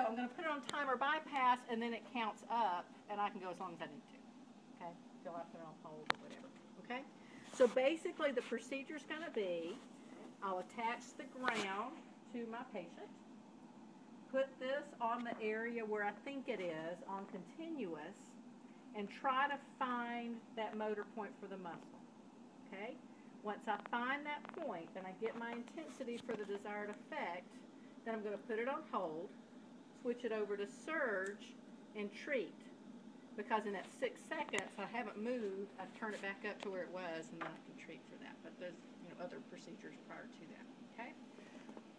I'm going to put it on timer bypass, and then it counts up, and I can go as long as I need to. Okay? Till I put it on hold or whatever. Okay? So basically, the procedure is going to be, I'll attach the ground to my patient, put this on the area where I think it is on continuous, and try to find that motor point for the muscle. Okay? Once I find that point and I get my intensity for the desired effect, then I'm going to put it on hold, switch it over to surge, and treat. Because in that 6 seconds I haven't moved, I turn it back up to where it was, and then I can treat for that. But there's other procedures prior to that. Okay?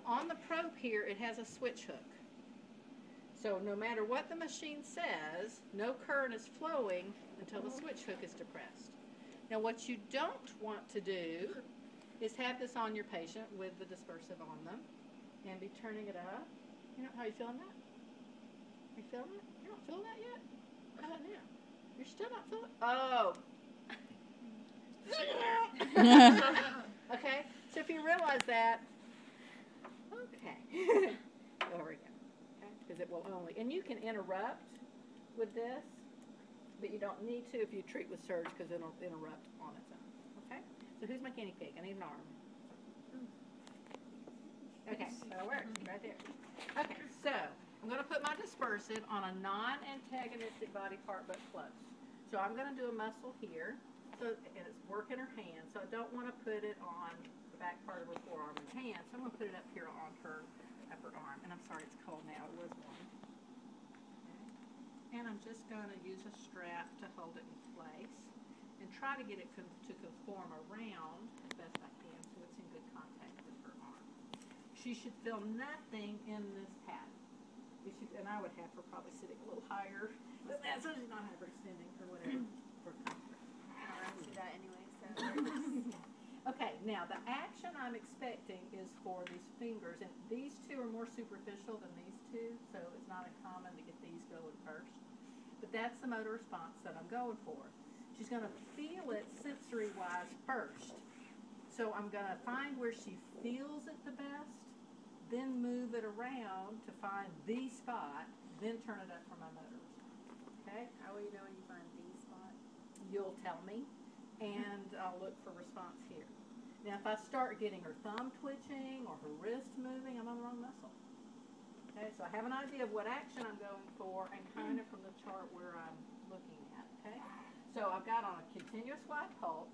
On the probe here, it has a switch hook. So no matter what the machine says, no current is flowing until the switch hook is depressed. Now what you don't want to do is have this on your patient with the dispersive on them and be turning it up. How are you feeling that? Are you feeling it? You're not feeling that yet? How about now? You're still not feeling it? Oh. Okay, so if you realize that, okay. There we go. Because it will only, and you can interrupt with this, but you don't need to if you treat with surge because it'll interrupt on its own. Okay? So who's my guinea pig? I need an arm. Okay, that'll work. Right there. Okay, so I'm going to put my dispersive on a non-antagonistic body part but close. So I'm going to do a muscle here, and it's working her hand. So I don't want to put it on the back part of her forearm and hand. So I'm going to put it up here on her upper arm. And I'm sorry, it's cold now. It was warm. Okay. And I'm just going to use a strap to hold it in place and try to get it to conform around as best I can so it's in good contact with her arm. She should feel nothing in this pattern. And I would have her probably sitting a little higher than that so she's not hyperextending or whatever for comfort. I do that anyway, so. Okay, now the action I'm expecting is for these fingers, and these two are more superficial than these two, so it's not uncommon to get these going first. But that's the motor response that I'm going for. She's going to feel it sensory-wise first. So I'm going to find where she feels it the best, then move it around to find the spot, then turn it up for my motor response. Okay? How will you know when you find the spot? You'll tell me, and I'll look for response here. Now, if I start getting her thumb twitching or her wrist moving, I'm on the wrong muscle. Okay, so I have an idea of what action I'm going for and kind of from the chart where I'm looking at. Okay, so I've got on a continuous wide pulse.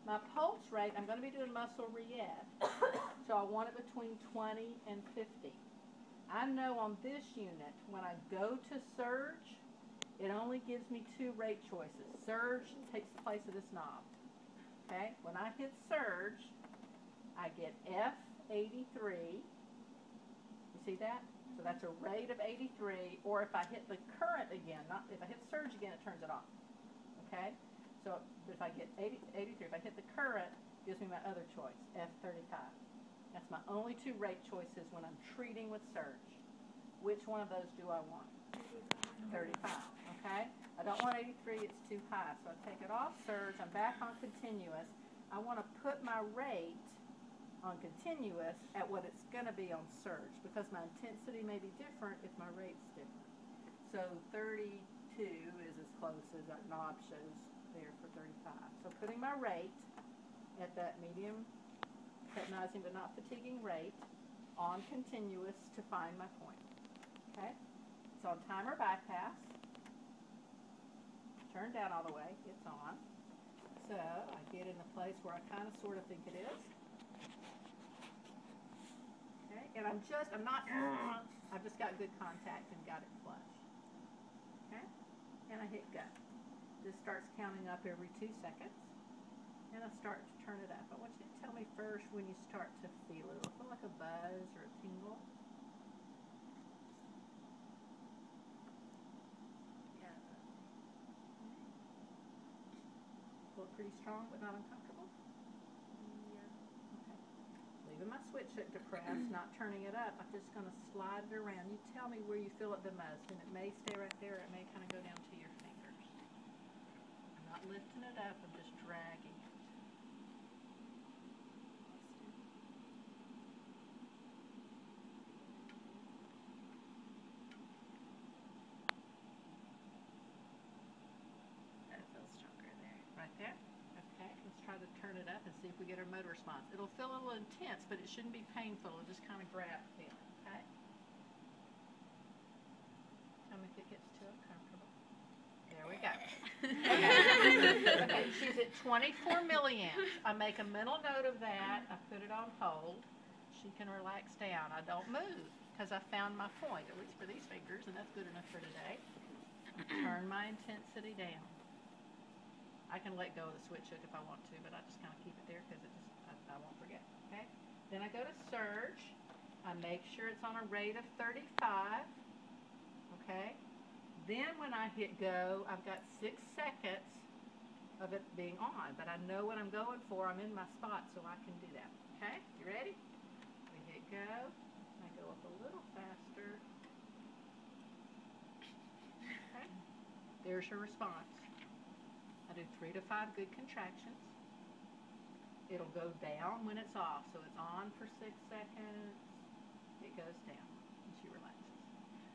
My pulse rate, I'm going to be doing muscle re-ed. So I want it between 20 and 50. I know on this unit, when I go to surge, it only gives me 2 rate choices. Surge takes the place of this knob. Okay, when I hit surge, I get F83. You see that? So that's a rate of 83. Or if I hit the current again, if I hit surge again, it turns it off. Okay? So if I get 83, if I hit the current, it gives me my other choice, F35. That's my only 2 rate choices when I'm treating with surge. Which one of those do I want? 35. Okay? I don't want 83, it's too high. So I take it off surge, I'm back on continuous. I want to put my rate on continuous at what it's going to be on surge because my intensity may be different if my rate's different. So 32 is as close as that knob shows there for 35. So putting my rate at that medium, hypnotizing but not fatiguing rate on continuous to find my point. Okay? So on timer bypass, turn down all the way, it's on. So I get in a place where I kind of sort of think it is. Okay, and I've just got good contact and got it flush. Okay, and I hit go. This starts counting up every 2 seconds. And I start to turn it up. I want you to tell me first when you start to feel it. It'll feel like a buzz or a tingle. Pretty strong but not uncomfortable? Yeah. Okay. Leaving my switch hook depressed, not turning it up. I'm just going to slide it around. You tell me where you feel it the most, and it may stay right there. It may kind of go down to your fingers. I'm not lifting it up. I'm just dragging it. we get our motor response. It'll feel a little intense, but it shouldn't be painful. It'll just kind of grab the feeling, okay? Tell me if it gets too uncomfortable. There we go. Okay, she's at 24 milliamps. I make a mental note of that. I put it on hold. She can relax down. I don't move because I found my point, at least for these fingers, and that's good enough for today. Turn my intensity down. I can let go of the switch hook if I want to, but I just kind of keep it there because I won't forget, okay? Then I go to surge. I make sure it's on a rate of 35, okay? Then when I hit go, I've got 6 seconds of it being on, but I know what I'm going for. I'm in my spot, so I can do that, okay? You ready? We hit go. I go up a little faster. Okay? There's your response. I do 3 to 5 good contractions. It'll go down when it's off. So it's on for 6 seconds. It goes down and she relaxes.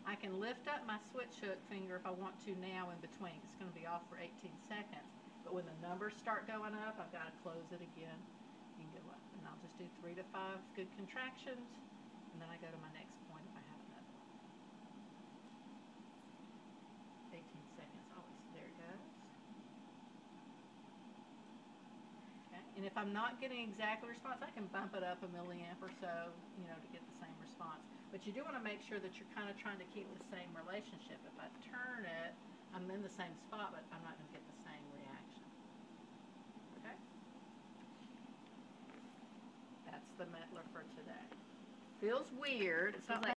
I can lift up my switch hook finger if I want to now in between. It's going to be off for 18 seconds. But when the numbers start going up, I've got to close it again and go up. And I'll just do 3 to 5 good contractions. And then I go to my next point if I have another one. 18 seconds always. There it goes. And if I'm not getting exactly response, I can bump it up a milliamp or so, you know, to get the same response. But you do want to make sure that you're kind of trying to keep the same relationship. If I turn it, I'm in the same spot, but I'm not going to get the same reaction. Okay? That's the Mettler for today. Feels weird. It's not like